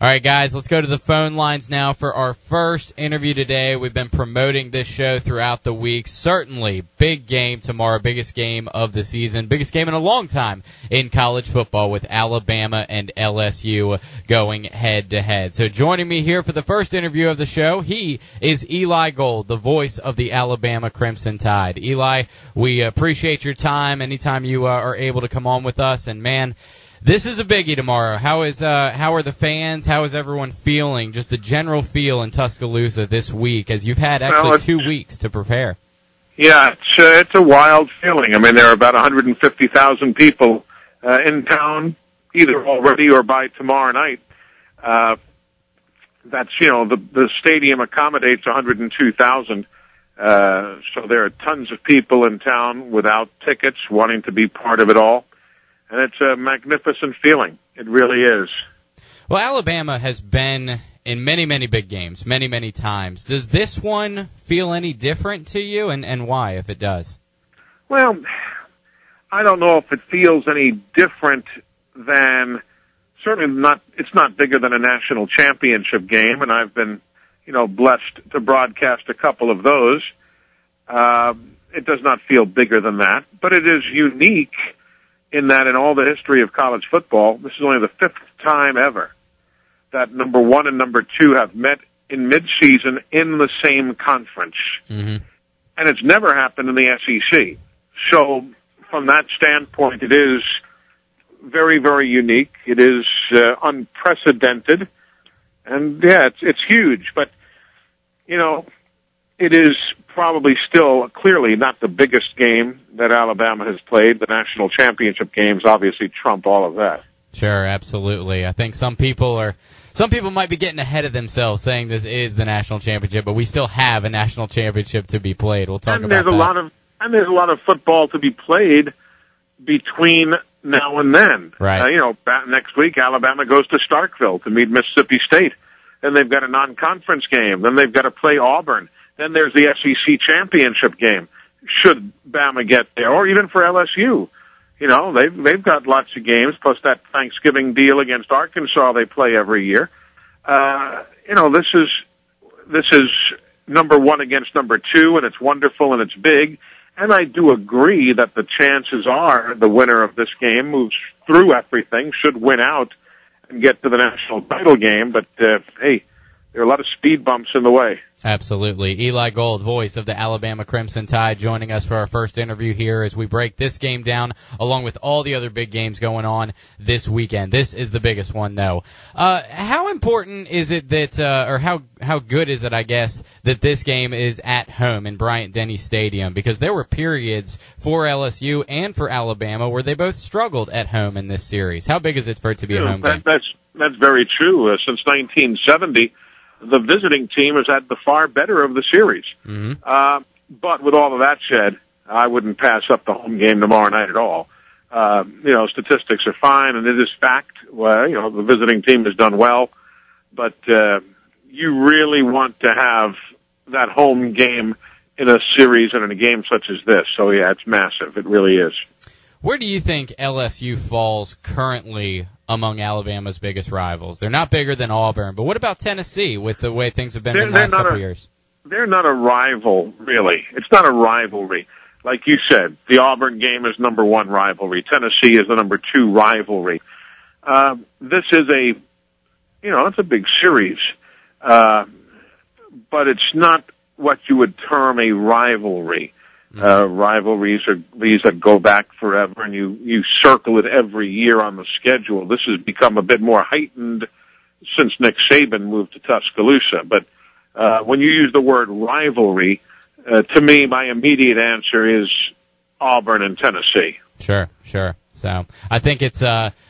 All right, guys, let's go to the phone lines now for our first interview today. We've been promoting this show throughout the week. Certainly, big game tomorrow, biggest game of the season, biggest game in a long time in college football with Alabama and LSU going head-to-head. So joining me here for the first interview of the show, he is Eli Gold, the voice of the Alabama Crimson Tide. Eli, we appreciate your time anytime you are able to come on with us, and man, this is a biggie tomorrow. How are the fans? How is everyone feeling? Just the general feel in Tuscaloosa this week, as you've had actually 2 weeks to prepare. Yeah, it's a wild feeling. I mean, there are about 150,000 people in town, either already or by tomorrow night. That's the stadium accommodates 102,000. So there are tons of people in town without tickets, wanting to be part of it all. And it's a magnificent feeling. It really is. Well, Alabama has been in many, many big games, many, many times. Does this one feel any different to you, and why, if it does? Well, I don't know if it feels any different than, certainly not, it's not bigger than a national championship game, and I've been, blessed to broadcast a couple of those. It does not feel bigger than that, but it is unique in that in all the history of college football, this is only the 5th time ever that number 1 and number 2 have met in midseason in the same conference. Mm-hmm. And it's never happened in the SEC. So from that standpoint, it is very, very unique. It is unprecedented. And, yeah, it's huge. But, it is probably still clearly not the biggest game that Alabama has played. The national championship games obviously trump all of that. Sure, absolutely. I think some people might be getting ahead of themselves saying this is the national championship, but we still have a national championship to be played. We'll talk about that. And there's a lot of football to be played between now and then. Right. Next week Alabama goes to Starkville to meet Mississippi State. Then they've got a non-conference game. Then they've got to play Auburn. Then there's the SEC championship game, should Bama get there, or even for LSU. They've got lots of games, plus that Thanksgiving deal against Arkansas they play every year. This is number 1 against number 2, and it's wonderful and it's big. And I do agree that the chances are the winner of this game moves through everything, should win out and get to the national title game. But, hey, there are a lot of speed bumps in the way. Absolutely. Eli Gold, voice of the Alabama Crimson Tide, joining us for our first interview here as we break this game down, along with all the other big games going on this weekend. This is the biggest one, though. How important is it that, or how good is it, I guess, that this game is at home in Bryant-Denny Stadium? Because there were periods for LSU and for Alabama where they both struggled at home in this series. How big is it for it to be a home game? That's very true. Since 1970, the visiting team has had the far better of the series. Mm-hmm. But with all of that said, I wouldn't pass up the home game tomorrow night at all. Statistics are fine, and it is fact. Well, the visiting team has done well, but you really want to have that home game in a series and in a game such as this. So, yeah, it's massive. It really is. Where do you think LSU falls currently among Alabama's biggest rivals? They're not bigger than Auburn, but what about Tennessee with the way things have been in the last couple of years? They're not a rival, really. It's not a rivalry. Like you said, the Auburn game is number 1 rivalry. Tennessee is the number 2 rivalry. This is it's a big series. But it's not what you would term a rivalry. Rivalries are these that go back forever, and you circle it every year on the schedule. This has become a bit more heightened since Nick Saban moved to Tuscaloosa. But when you use the word rivalry, to me, my immediate answer is Auburn and Tennessee. Sure. So I think it's,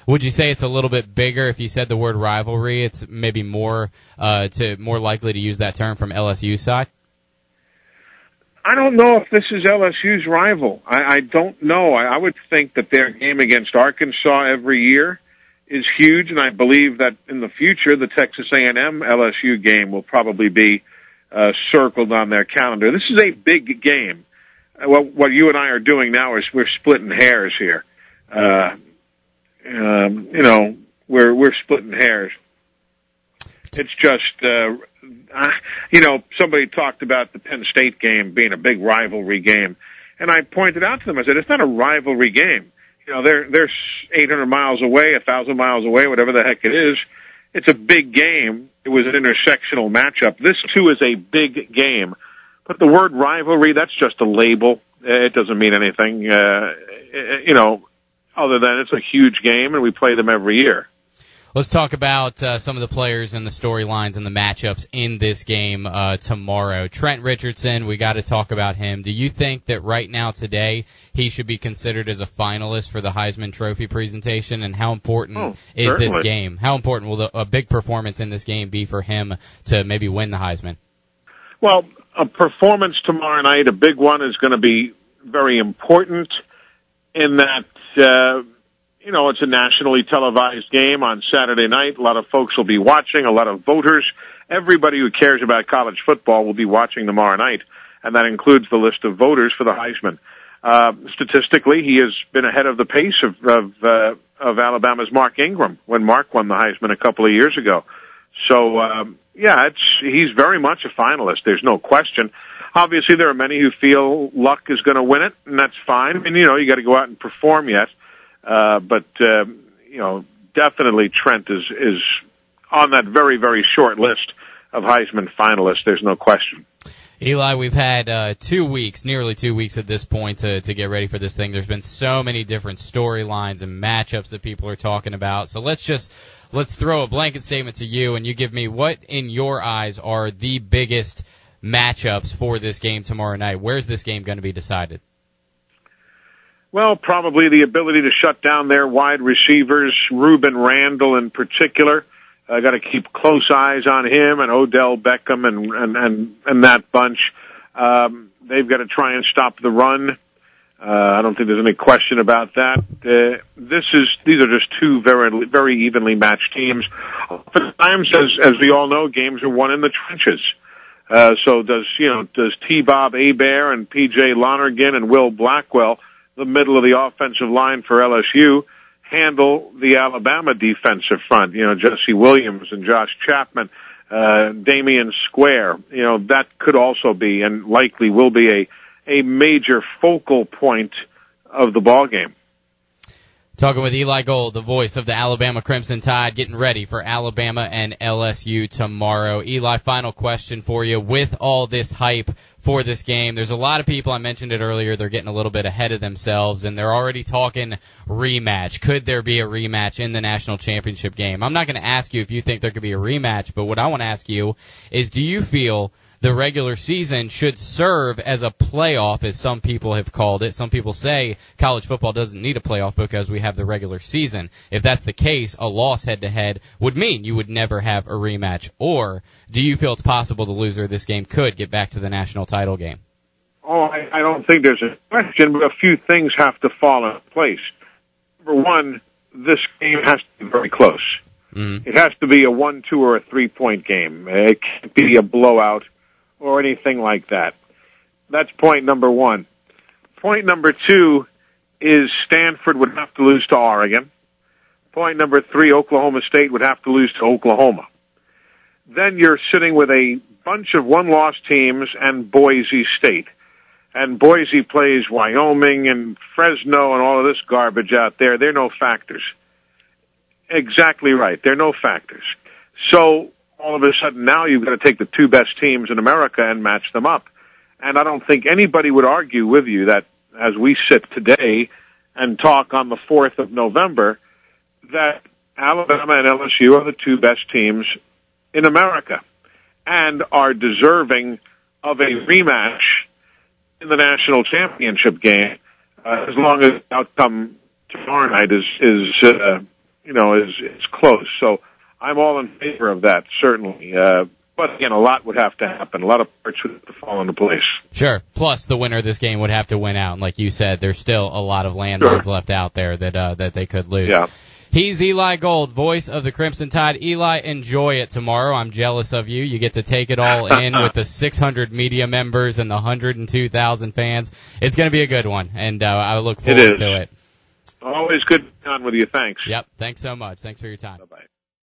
would you say it's a little bit bigger if you said the word rivalry? It's maybe more likely to use that term from LSU's side? I don't know if this is LSU's rival. I don't know. I would think that their game against Arkansas every year is huge, and I believe that in the future the Texas A&M LSU game will probably be circled on their calendar. This is a big game. What you and I are doing now is we're splitting hairs here. We're splitting hairs. It's just, somebody talked about the Penn State game being a big rivalry game. And I pointed out to them, I said, it's not a rivalry game. They're 800 miles away, 1,000 miles away, whatever the heck it is. It's a big game. It was an intersectional matchup. This, too, is a big game. But the word rivalry, that's just a label. It doesn't mean anything, other than it's a huge game, and we play them every year. Let's talk about some of the players and the storylines and the matchups in this game tomorrow. Trent Richardson, we got to talk about him. Do you think that right now today he should be considered as a finalist for the Heisman Trophy presentation? And how important is this game? How important will a big performance in this game be for him to maybe win the Heisman? Well, a performance tomorrow night, a big one, is going to be very important in that it's a nationally televised game on Saturday night. A lot of folks will be watching, a lot of voters. Everybody who cares about college football will be watching tomorrow night, and that includes the list of voters for the Heisman. Statistically, he has been ahead of the pace of Alabama's Mark Ingram when Mark won the Heisman a couple of years ago. So, he's very much a finalist. There's no question. Obviously, there are many who feel Luck is going to win it, and that's fine. I mean, you got to go out and perform yet. But definitely Trent is on that very, very short list of Heisman finalists. There's no question. Eli, we've had nearly 2 weeks at this point to get ready for this thing. There's been so many different storylines and matchups that people are talking about. So let's throw a blanket statement to you, and you give me what, in your eyes, are the biggest matchups for this game tomorrow night. Where's this game going to be decided? Well, probably the ability to shut down their wide receivers, Reuben Randall in particular. Got to keep close eyes on him and Odell Beckham and that bunch. They've got to try and stop the run. I don't think there's any question about that. These are just two very, very evenly matched teams. Oftentimes, as we all know, games are won in the trenches. So does T-Bob Hebert and P.J. Lonergan and Will Blackwell, the middle of the offensive line for LSU, handle the Alabama defensive front? Jesse Williams and Josh Chapman, Damian Square. That could also be and likely will be a major focal point of the ball game. Talking with Eli Gold, the voice of the Alabama Crimson Tide, getting ready for Alabama and LSU tomorrow. Eli, final question for you. With all this hype for this game, there's a lot of people, I mentioned it earlier, they're getting a little bit ahead of themselves, and they're already talking rematch. Could there be a rematch in the national championship game? I'm not going to ask you if you think there could be a rematch, but what I want to ask you is, do you feel the regular season should serve as a playoff, as some people have called it? Some people say college football doesn't need a playoff because we have the regular season. If that's the case, a loss head-to-head would mean you would never have a rematch. Or do you feel it's possible the loser of this game could get back to the national title game? Oh, I don't think there's a question, but a few things have to fall in place. Number one, this game has to be very close. Mm-hmm. It has to be a 1-2 or a 3-point game. It can't be a blowout or anything like that. That's point number one. Point number two is Stanford would have to lose to Oregon. Point number three, Oklahoma State would have to lose to Oklahoma. Then you're sitting with a bunch of one-loss teams and Boise State. And Boise plays Wyoming and Fresno and all of this garbage out there. They're no factors. Exactly right. They're no factors. So all of a sudden now you've got to take the two best teams in America and match them up. And I don't think anybody would argue with you that as we sit today and talk on the 4th of November, that Alabama and LSU are the two best teams in America and are deserving of a rematch in the national championship game, as long as the outcome tomorrow night is close. So I'm all in favor of that, certainly. But again, a lot would have to happen. A lot of parts would have to fall into place. Sure. Plus, the winner of this game would have to win out. And like you said, there's still a lot of landmines left out there that they could lose. Yeah. He's Eli Gold, voice of the Crimson Tide. Eli, enjoy it tomorrow. I'm jealous of you. You get to take it all in with the 600 media members and the 102,000 fans. It's going to be a good one, and I look forward to it. Always good to be on with you. Thanks. Yep. Thanks so much. Thanks for your time. Bye-bye.